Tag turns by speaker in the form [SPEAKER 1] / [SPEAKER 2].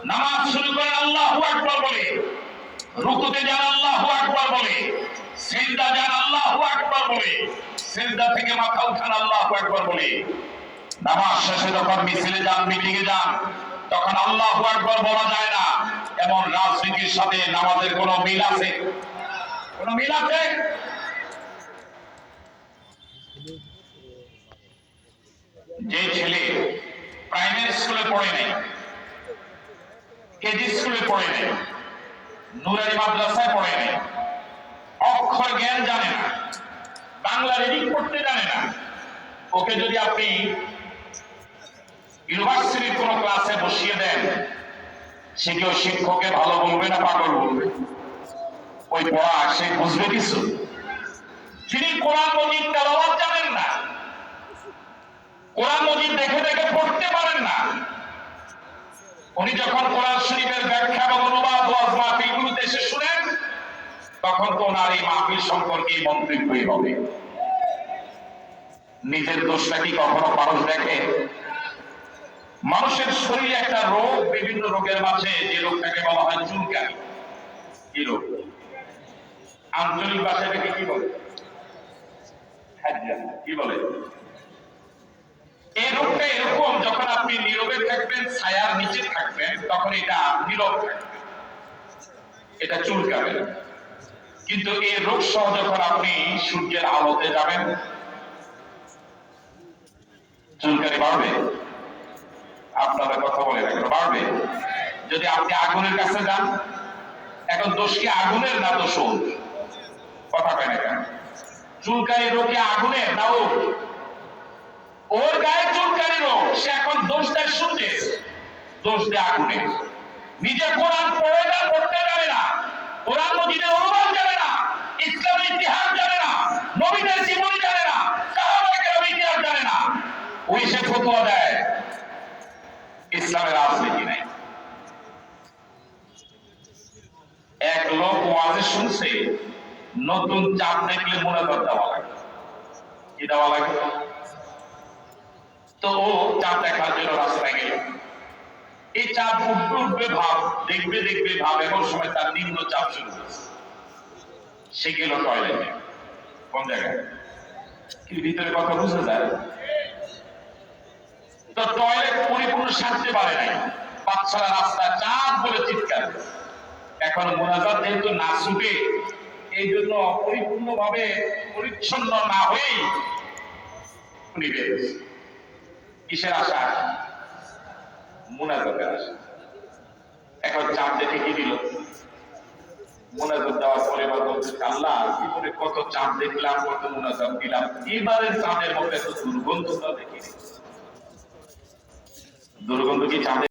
[SPEAKER 1] নামাজ শুরু করেন আল্লাহু আকবার বলে, রুকুতে যান আল্লাহু আকবার বলে, সিজদা যান আল্লাহু আকবার বলে, সিজদা থেকে মাথা উঠান আল্লাহু আকবার বলে। নামাজ শেষে যখন মিছিলে যান, মিটিং এ যান, তখন আল্লাহু আকবার বলা যায় না। এমন রাজনীতির সাথে নামাজের কোনো মিল আছে? কোনো মিল আছে? যে ছেলে প্রাইমারি স্কুলে পড়ে নাই, কেজি স্কুলে পড়ে নাই, নুরানি মাদ্রাসায় পড়ে নাই, অক্ষর জ্ঞান জানে না, বাংলা রিডিং করতে জানে না, ওকে যদি আপনি ইউনিভার্সিটির কোন ক্লাসে বসিয়ে দেন, সে কেউ শিক্ষককে ভালো বলবে না পাগল বলবে? ওই পড়া সে বুঝবে কিছু? যিনি কোরআন মজিদ তেলাওয়াত জানেন না, কোরআন মজিদ দেখে দেখে পড়তে পারেন না, উনি যখন কোরআন শরীফের ব্যাখ্যা এবং অনুবাদ ওয়াজ মাহফিলগুলোতে এসে শুনেন, তখন তো ওনার এই মাহফিল সম্পর্কে মন্তব্যই হবে। নিজের দোষটা কি কখনো মানুষ দেখে? মানুষের শরীরে একটা রোগ, বিভিন্ন রোগের মাঝে যে রোগটাকে বলা হয় চুলকানি। কি রোগ? আঞ্চলিক ভাষায় এটাকে কি বলে? কি বলে? এই রোগটা এরকম, যখন আপনি নীরবে থাকবেন, ছায়ার নিচে থাকবেন, তখন এটা নীরব থাকবে, এটা চুলকাবে। কিন্তু এই রোগ সহ যখন আপনি সূর্যের আলোতে যাবেন, চুলকানি বাড়বে? আপনারা কথা বলে রাখেন, বাড়বে। যদি আপনি আগুনের কাছে যান, এখন দোষ কি আগুনের না দোষ ওর? কথা কয় না কেন? চুলকানি রোগ কি আগুনের না ওর? ওর গায়ে চুলকানি রোগ, সে এখন দোষ দেয় সূর্যের, দোষ দেয় আগুনের। নিজে কোরআন পড়ে না, পড়তে জানে না, কোরআন মজিদের অনুবাদ জানে না, ইসলামের ইতিহাস জানে না, নবীদের জীবনী জানে না, সাহাবায়ে কেরামের ইতিহাস জানে না, ওই সে ফতোয়া দেয় ইসলামের রাজনীতি নাই। এক লোক ওয়াজে শুনছে, নতুন চাঁদ দেখলে মুনাজাত দেওয়া লাগে। কি দেওয়া লাগে? তো ও চাঁদ দেখার জন্য রাস্তায় গেল। এই চাঁদ উঠবে উঠবে ভাব, দেখবে দেখবে ভাব, এমন সময় তার নিম্ন চাপ শুরু হয়েছে। সে গেল টয়লেটে। কোন জায়গায়? কি ভিতরে কথা বুঝতে যায়? তো টয়লেট পরিপূর্ণ সারতে পারে নাই, বাচ্চারা রাস্তা চাঁদ বলে চিৎকার। এখন মুনাজাত যেহেতু না ছুটে, এই জন্য পরিপূর্ণভাবে পরিচ্ছন্ন না হয়েই উনি বেরোছে। কিসের আশা? মুনাজাতের আশা। এখন চাঁদ দেখে কি দিল? মুনাজাত দেওয়ার পরে এবার বলছে, আল্লাহ জীবনে কত চাঁদ দেখলাম, কত মুনাজাত দিলাম, এবারের চাঁদের মধ্যে এত দুর্গন্ধ দেখিনি। দুর্গন্ধ কি চাঁদের?